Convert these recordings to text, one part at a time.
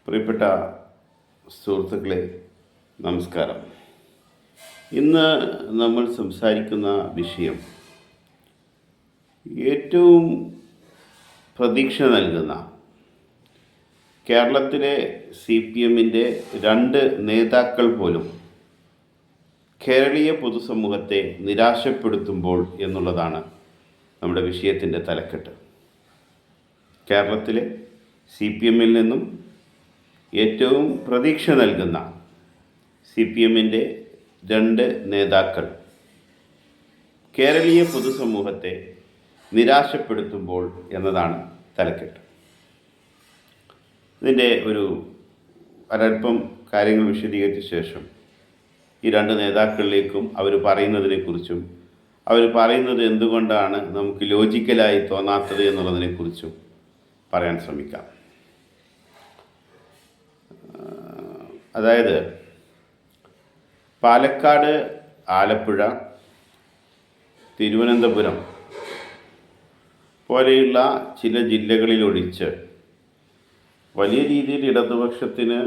പ്രിയപ്പെട്ട സുഹൃത്തുക്കളെ, നമസ്കാരം. ഇന്ന് നമ്മൾ സംസാരിക്കുന്ന വിഷയം ഏറ്റവും പ്രതീക്ഷ നൽകുന്ന കേരളത്തിലെ CPM-ൻ്റെ 2 നേതാക്കൾ പോലും കേരളീയ പൊതുസമൂഹത്തെ നിരാശപ്പെടുത്തുമ്പോൾ എന്നുള്ളതാണ് നമ്മുടെ വിഷയത്തിൻ്റെ തലക്കെട്ട്. കേരളത്തിലെ CPM-ൽ നിന്നും ഏറ്റവും പ്രതീക്ഷ നൽകുന്ന CPM-ൻ്റെ 2 നേതാക്കൾ കേരളീയ പൊതുസമൂഹത്തെ നിരാശപ്പെടുത്തുമ്പോൾ എന്നതാണ് തലക്കെട്ട്. ഇതിൻ്റെ ഒരല്പം കാര്യങ്ങൾ വിശദീകരിച്ച ശേഷം ഈ 2 നേതാക്കളിലേക്കും അവർ പറയുന്നതിനെക്കുറിച്ചും അവർ പറയുന്നത് എന്തുകൊണ്ടാണ് നമുക്ക് ലോജിക്കലായി തോന്നാത്തത് എന്നുള്ളതിനെക്കുറിച്ചും പറയാൻ ശ്രമിക്കാം. അതായത് പാലക്കാട്, ആലപ്പുഴ, തിരുവനന്തപുരം പോലെയുള്ള ചില ജില്ലകളിലൊഴിച്ച് വലിയ രീതിയിൽ ഇടതുപക്ഷത്തിന്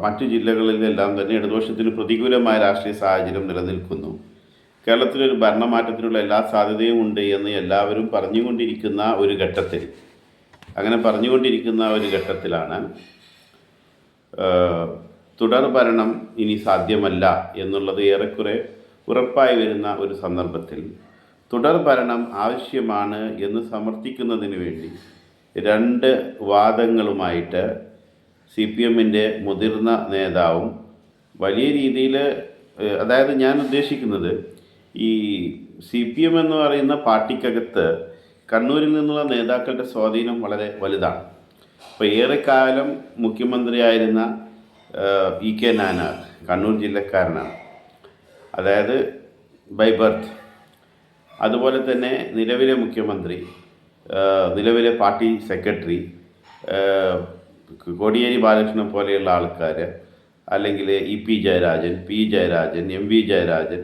മറ്റു ജില്ലകളിലെല്ലാം തന്നെ ഇടതുപക്ഷത്തിന് പ്രതികൂലമായ രാഷ്ട്രീയ സാഹചര്യം നിലനിൽക്കുന്നു. കേരളത്തിലൊരു ഭരണമാറ്റത്തിനുള്ള എല്ലാ സാധ്യതയും ഉണ്ട് എന്ന് എല്ലാവരും പറഞ്ഞുകൊണ്ടിരിക്കുന്ന ഒരു ഘട്ടത്തിലാണ് തുടർ ഭരണം ഇനി സാധ്യമല്ല എന്നുള്ളത് ഏറെക്കുറെ ഉറപ്പായി വരുന്ന ഒരു സന്ദർഭത്തിൽ തുടർ ഭരണം ആവശ്യമാണ് എന്ന് സമർത്ഥിക്കുന്നതിന് വേണ്ടി 2 വാദങ്ങളുമായിട്ട് CPM-ൻ്റെ മുതിർന്ന നേതാവും വലിയ രീതിയിൽ, അതായത് ഞാൻ ഉദ്ദേശിക്കുന്നത് ഈ CPM എന്ന് പറയുന്ന പാർട്ടിക്കകത്ത് കണ്ണൂരിൽ നിന്നുള്ള നേതാക്കളുടെ സ്വാധീനം വളരെ വലുതാണ്. അപ്പോൾ ഏറെക്കാലം മുഖ്യമന്ത്രിയായിരുന്ന EK നായനാർ കണ്ണൂർ ജില്ലക്കാരനാണ്, അതായത് ബൈ ബർത്ത്. അതുപോലെ തന്നെ നിലവിലെ മുഖ്യമന്ത്രി, നിലവിലെ പാർട്ടി സെക്രട്ടറി കോടിയേരി ബാലകൃഷ്ണൻ പോലെയുള്ള ആൾക്കാർ, അല്ലെങ്കിൽ EP Jayarajan, P Jayarajan, MV Jayarajan,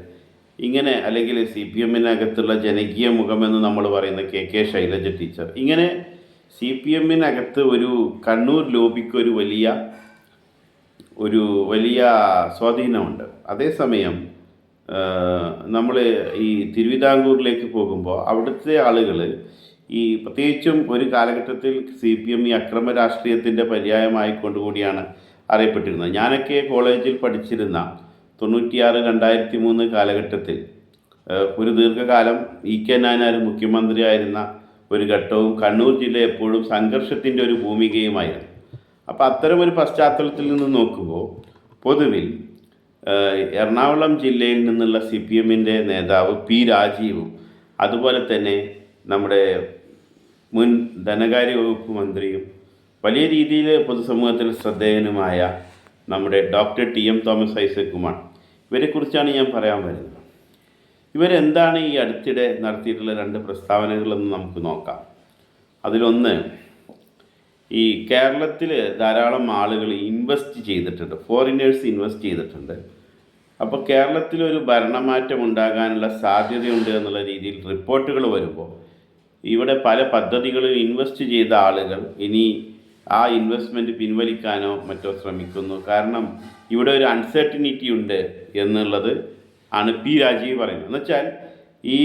ഇങ്ങനെ, അല്ലെങ്കിൽ CPM-നകത്തുള്ള ജനകീയ മുഖമെന്ന് നമ്മൾ പറയുന്ന KK ശൈലജ ടീച്ചർ, ഇങ്ങനെ CPM-നകത്ത് ഒരു കണ്ണൂർ ലോബിക്ക് ഒരു വലിയ സ്വാധീനമുണ്ട്. അതേസമയം നമ്മൾ ഈ തിരുവിതാംകൂറിലേക്ക് പോകുമ്പോൾ അവിടുത്തെ ആളുകൾ ഈ പ്രത്യേകിച്ചും ഒരു കാലഘട്ടത്തിൽ CPM ഈ അക്രമ രാഷ്ട്രീയത്തിൻ്റെ പര്യായമായിക്കൊണ്ടുകൂടിയാണ് അറിയപ്പെട്ടിരുന്നത്. ഞാനൊക്കെ കോളേജിൽ പഠിച്ചിരുന്ന 96-2003 കാലഘട്ടത്തിൽ ഒരു ദീർഘകാലം EK നായനാർ മുഖ്യമന്ത്രിയായിരുന്ന ഒരു ഘട്ടവും കണ്ണൂർ ജില്ല എപ്പോഴും സംഘർഷത്തിൻ്റെ ഒരു ഭൂമികയുമായിരുന്നു. അപ്പോൾ അത്തരമൊരു പശ്ചാത്തലത്തിൽ നിന്ന് നോക്കുമ്പോൾ പൊതുവിൽ എറണാകുളം ജില്ലയിൽ നിന്നുള്ള CPM-ൻ്റെ നേതാവ് P രാജീവും, അതുപോലെ തന്നെ നമ്മുടെ മുൻ ധനകാര്യ വകുപ്പ് മന്ത്രിയും വലിയ രീതിയിൽ പൊതുസമൂഹത്തിൽ ശ്രദ്ധേയനുമായ നമ്മുടെ ഡോക്ടർ TM തോമസ് ഐസക്കുമാണ്. ഇവരെക്കുറിച്ചാണ് ഞാൻ പറയാൻ വരുന്നത്. ഇവരെന്താണ് ഈ അടുത്തിടെ നടത്തിയിട്ടുള്ള 2 പ്രസ്താവനകളെന്ന് നമുക്ക് നോക്കാം. അതിലൊന്ന്, ഈ കേരളത്തിൽ ധാരാളം ആളുകൾ ഇൻവെസ്റ്റ് ചെയ്തിട്ടുണ്ട്, ഫോറിനേഴ്സ് ഇൻവെസ്റ്റ് ചെയ്തിട്ടുണ്ട്. അപ്പോൾ കേരളത്തിലൊരു ഭരണമാറ്റം ഉണ്ടാകാനുള്ള സാധ്യതയുണ്ട് എന്നുള്ള രീതിയിൽ റിപ്പോർട്ടുകൾ വരുമ്പോൾ ഇവിടെ പല പദ്ധതികളിൽ ഇൻവെസ്റ്റ് ചെയ്ത ആളുകൾ ഇനി ആ ഇൻവെസ്റ്റ്മെൻറ്റ് പിൻവലിക്കാനോ മറ്റോ ശ്രമിക്കുന്നു. കാരണം ഇവിടെ ഒരു അൺസർട്ടിനിറ്റി ഉണ്ട് എന്നുള്ളത് ആണ് P രാജീവ് പറയുന്നത്. എന്നുവെച്ചാൽ ഈ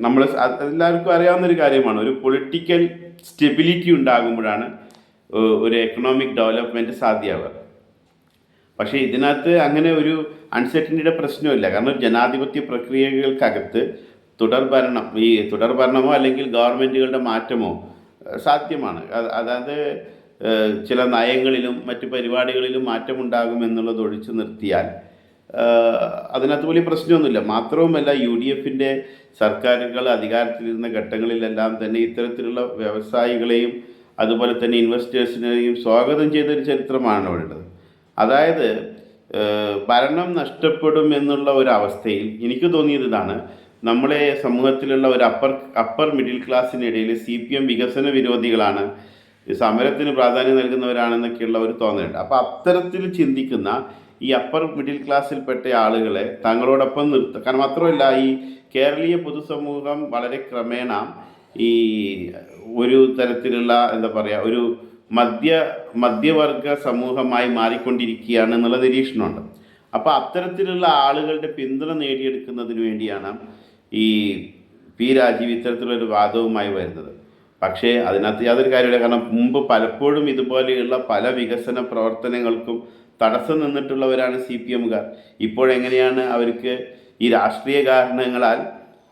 നമ്മൾ എല്ലാവർക്കും അറിയാവുന്നൊരു കാര്യമാണ്, ഒരു പൊളിറ്റിക്കൽ സ്റ്റെബിലിറ്റി ഉണ്ടാകുമ്പോഴാണ് ഒരു എക്കണോമിക് ഡെവലപ്മെൻറ്റ് സാധ്യമാവുക. പക്ഷേ ഇതിനകത്ത് അങ്ങനെ ഒരു അൺസർട്ടനിറ്റിയുടെ പ്രശ്നമില്ല. കാരണം ജനാധിപത്യ പ്രക്രിയകൾക്കകത്ത് തുടർ ഭരണമോ അല്ലെങ്കിൽ ഗവൺമെൻറ്റുകളുടെ മാറ്റമോ സാധ്യമാണ്. അതായത് ചില നയങ്ങളിലും മറ്റ് പരിപാടികളിലും മാറ്റമുണ്ടാകുമെന്നുള്ളത് ഒഴിച്ചു നിർത്തിയാൽ അതിനകത്ത് വലിയ പ്രശ്നമൊന്നുമില്ല. മാത്രവുമല്ല, UDF-ൻ്റെ സർക്കാരുകൾ അധികാരത്തിലിരുന്ന ഘട്ടങ്ങളിലെല്ലാം തന്നെ ഇത്തരത്തിലുള്ള വ്യവസായികളെയും അതുപോലെ തന്നെ ഇൻവെസ്റ്റേഴ്സിനെയും സ്വാഗതം ചെയ്തൊരു ചരിത്രമാണ് ഉള്ളത്. അതായത് ഭരണം നഷ്ടപ്പെടും എന്നുള്ള ഒരവസ്ഥയിൽ എനിക്ക് തോന്നിയത് ഇതാണ്, നമ്മളെ സമൂഹത്തിലുള്ള ഒരു അപ്പർ മിഡിൽ ക്ലാസ്സിനിടയിൽ CPM വികസന വിരോധികളാണ്, സമരത്തിന് പ്രാധാന്യം നൽകുന്നവരാണെന്നൊക്കെയുള്ള ഒരു തോന്നലുണ്ട്. അപ്പോൾ അത്തരത്തിൽ ചിന്തിക്കുന്ന ഈ അപ്പർ മിഡിൽ ക്ലാസ്സിൽപ്പെട്ട ആളുകളെ തങ്ങളോടൊപ്പം നിർത്തുക. കാരണം മാത്രമല്ല, ഈ കേരളീയ പൊതുസമൂഹം വളരെ ക്രമേണ ഈ ഒരു തരത്തിലുള്ള എന്താ പറയുക, മധ്യ മധ്യവർഗ സമൂഹമായി മാറിക്കൊണ്ടിരിക്കുകയാണ് എന്നുള്ള നിരീക്ഷണമുണ്ട്. അപ്പോൾ അത്തരത്തിലുള്ള ആളുകളുടെ പിന്തുണ നേടിയെടുക്കുന്നതിന് വേണ്ടിയാണ് ഈ പി രാജീവ് ഇത്തരത്തിലൊരു വാദവുമായി വരുന്നത്. പക്ഷേ അതിനകത്ത് യാതൊരു കാര്യമില്ല. കാരണം മുമ്പ് പലപ്പോഴും ഇതുപോലെയുള്ള പല വികസന പ്രവർത്തനങ്ങൾക്കും തടസ്സം നിന്നിട്ടുള്ളവരാണ് CPMകാർ. ഇപ്പോഴെങ്ങനെയാണ് അവർക്ക് ഈ രാഷ്ട്രീയ കാരണങ്ങളാൽ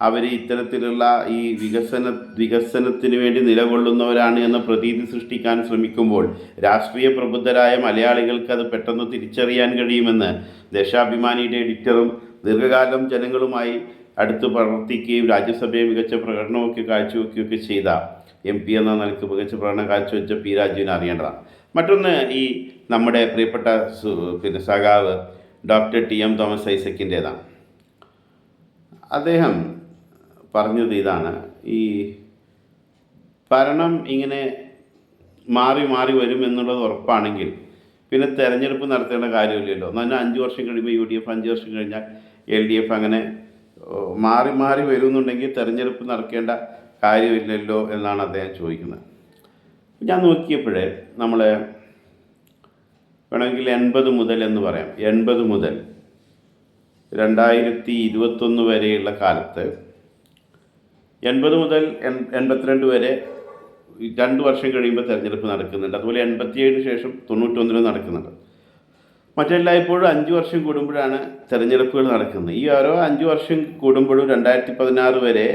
അവർ ഇത്തരത്തിലുള്ള ഈ വികസനത്തിന് വേണ്ടി നിലകൊള്ളുന്നവരാണ് എന്ന പ്രതീതി സൃഷ്ടിക്കാൻ ശ്രമിക്കുമ്പോൾ രാഷ്ട്രീയ പ്രബുദ്ധരായ മലയാളികൾക്ക് അത് പെട്ടെന്ന് തിരിച്ചറിയാൻ കഴിയുമെന്ന് ദേശാഭിമാനിയുടെ എഡിറ്ററും ദീർഘകാലം ജനങ്ങളുമായി അടുത്ത് പ്രവർത്തിക്കുകയും രാജ്യസഭയെ മികച്ച പ്രകടനമൊക്കെ കാഴ്ചവെക്കുകയൊക്കെ ചെയ്ത MP എന്ന നിലയ്ക്ക് മികച്ച പ്രകടനം കാഴ്ചവെച്ച പി രാജുവിനെ അറിയേണ്ടതാണ്. മറ്റൊന്ന് ഈ നമ്മുടെ പ്രിയപ്പെട്ട സഖാവ് ഡോക്ടർ TM തോമസ് ഐസക്കിൻ്റേതാണ്. അദ്ദേഹം പറഞ്ഞത് ഇതാണ്: ഈ ഭരണം ഇങ്ങനെ മാറി മാറി വരും എന്നുള്ളത് ഉറപ്പാണെങ്കിൽ പിന്നെ തെരഞ്ഞെടുപ്പ് നടത്തേണ്ട കാര്യമില്ലല്ലോ. എന്നാൽ 5 വർഷം കഴിയുമ്പോൾ UDF, 5 വർഷം കഴിഞ്ഞാൽ LDF, അങ്ങനെ മാറി മാറി വരുന്നുണ്ടെങ്കിൽ തെരഞ്ഞെടുപ്പ് നടക്കേണ്ട കാര്യമില്ലല്ലോ എന്നാണ് അദ്ദേഹം ചോദിക്കുന്നത്. ഞാൻ നോക്കിയപ്പോഴേ നമ്മൾ വേണമെങ്കിൽ 80 മുതൽ എന്ന് പറയാം, 80 മുതൽ 2021 വരെയുള്ള കാലത്ത്, 80 മുതൽ 82 വരെ 2 വർഷം കഴിയുമ്പോൾ തെരഞ്ഞെടുപ്പ് നടക്കുന്നുണ്ട്. അതുപോലെ 87 ശേഷം 91 നടക്കുന്നുണ്ട്. മറ്റെല്ലായ്പ്പോഴും 5 വർഷം കൂടുമ്പോഴാണ് തെരഞ്ഞെടുപ്പുകൾ നടക്കുന്നത്. ഈ ഓരോ 5 വർഷം കൂടുമ്പോഴും 2016 വരെ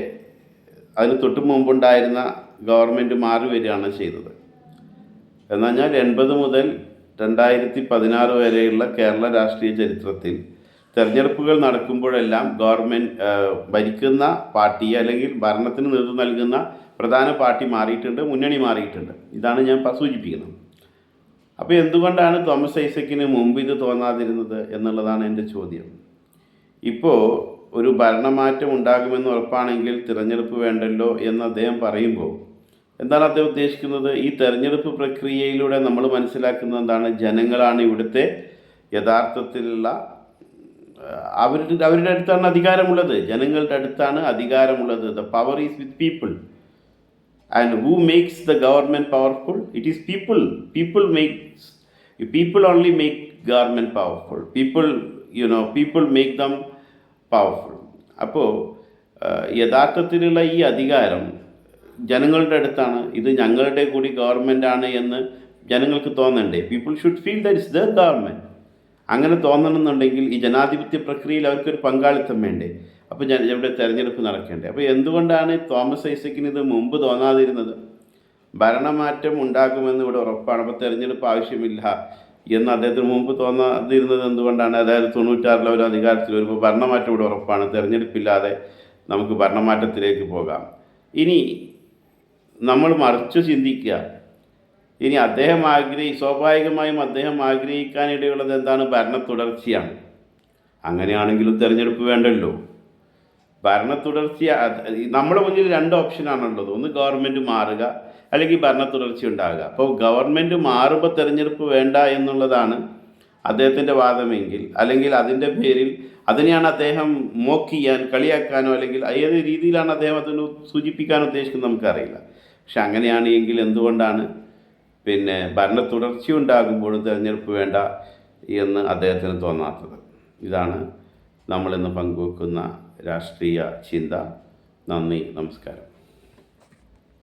അതിന് തൊട്ട് മുമ്പുണ്ടായിരുന്ന ഗവൺമെൻറ് മാറി വരികയാണ് ചെയ്തത്. എന്ന് പറഞ്ഞാൽ 80 മുതൽ 2016 വരെയുള്ള കേരള രാഷ്ട്രീയ ചരിത്രത്തിൽ തെരഞ്ഞെടുപ്പുകൾ നടക്കുമ്പോഴെല്ലാം ഭരിക്കുന്ന പാർട്ടി അല്ലെങ്കിൽ ഭരണത്തിന് നേതൃത്വം നൽകുന്ന പ്രധാന പാർട്ടി മാറിയിട്ടുണ്ട്, മുന്നണി മാറിയിട്ടുണ്ട്. ഇതാണ് ഞാൻ സൂചിപ്പിക്കുന്നത്. അപ്പോൾ എന്തുകൊണ്ടാണ് തോമസ് ഐസക്കിന് മുമ്പ് ഇത് തോന്നാതിരുന്നത് എന്നുള്ളതാണ് എൻ്റെ ചോദ്യം. ഇപ്പോൾ ഒരു ഭരണമാറ്റം ഉണ്ടാകുമെന്ന് ഉറപ്പാണെങ്കിൽ തിരഞ്ഞെടുപ്പ് വേണ്ടല്ലോ എന്ന് അദ്ദേഹം പറയുമ്പോൾ എന്താണ് അദ്ദേഹം ഉദ്ദേശിക്കുന്നത്? ഈ തെരഞ്ഞെടുപ്പ് പ്രക്രിയയിലൂടെ നമ്മൾ മനസ്സിലാക്കുന്നത് എന്താണ്? ജനങ്ങളാണ് ഇവിടുത്തെ യഥാർത്ഥത്തിലുള്ള അവരുടെ അടുത്താണ് അധികാരമുള്ളത്. ജനങ്ങളുടെ അടുത്താണ് അധികാരമുള്ളത്. The power is with people. And who makes the government powerful? It is people. People only make government powerful. People make them powerful. അപ്പോൾ യഥാർത്ഥത്തിലുള്ള ഈ അധികാരം ജനങ്ങളുടെ അടുത്താണ്. ഇത് ഞങ്ങളുടെ കൂടി ഗവൺമെൻറ്റാണ് എന്ന് ജനങ്ങൾക്ക് തോന്നണ്ടേ? People should feel that it's their government. അങ്ങനെ തോന്നണമെന്നുണ്ടെങ്കിൽ ഈ ജനാധിപത്യ പ്രക്രിയയിൽ അവർക്കൊരു പങ്കാളിത്തം വേണ്ടേ? അപ്പോൾ ഇവിടെ തെരഞ്ഞെടുപ്പ് നടക്കേണ്ടേ? അപ്പോൾ എന്തുകൊണ്ടാണ് തോമസ് ഐസക്കിന് ഇത് മുമ്പ് തോന്നാതിരുന്നത്? ഭരണമാറ്റം ഉണ്ടാകുമെന്ന് ഇവിടെ ഉറപ്പാണ്, അപ്പോൾ തെരഞ്ഞെടുപ്പ് ആവശ്യമില്ല എന്ന് അദ്ദേഹത്തിന് മുമ്പ് തോന്നാതിരുന്നത് എന്തുകൊണ്ടാണ്? അതായത് 96 അവർ അധികാരത്തിൽ വരുമ്പോൾ ഭരണമാറ്റം ഇവിടെ ഉറപ്പാണ്, തെരഞ്ഞെടുപ്പില്ലാതെ നമുക്ക് ഭരണമാറ്റത്തിലേക്ക് പോകാം. ഇനി നമ്മൾ മറിച്ച് ചിന്തിക്കുക. ഇനി സ്വാഭാവികമായും അദ്ദേഹം ആഗ്രഹിക്കാനിടയുള്ളത് എന്താണ്? ഭരണ തുടർച്ചയാണ്. അങ്ങനെയാണെങ്കിലും തെരഞ്ഞെടുപ്പ് വേണ്ടല്ലോ. ഭരണ തുടർച്ച, നമ്മുടെ മുന്നിൽ 2 ഓപ്ഷനാണുള്ളത്. ഒന്ന് ഗവൺമെൻറ് മാറുക, അല്ലെങ്കിൽ ഭരണ തുടർച്ച ഉണ്ടാകുക. അപ്പോൾ ഗവൺമെൻറ് മാറുമ്പോൾ തെരഞ്ഞെടുപ്പ് വേണ്ട എന്നുള്ളതാണ് അദ്ദേഹത്തിൻ്റെ വാദമെങ്കിൽ, അല്ലെങ്കിൽ അതിൻ്റെ പേരിൽ അതിനെയാണ് അദ്ദേഹം മോക്ക് ചെയ്യാൻ, കളിയാക്കാനോ അല്ലെങ്കിൽ ഏത് രീതിയിലാണ് അദ്ദേഹം അതിന് സൂചിപ്പിക്കാൻ ഉദ്ദേശിക്കുന്നത് നമുക്കറിയില്ല. പക്ഷെ അങ്ങനെയാണ് എങ്കിൽ എന്തുകൊണ്ടാണ് ഭരണ തുടർച്ച ഉണ്ടാകുമ്പോഴും തിരഞ്ഞെടുപ്പ് വേണ്ട എന്ന് അദ്ദേഹത്തിന് തോന്നാത്തത്? ഇതാണ് നമ്മളിന്ന് പങ്കുവെക്കുന്ന രാഷ്ട്രീയ ചിന്ത. നന്ദി, നമസ്കാരം.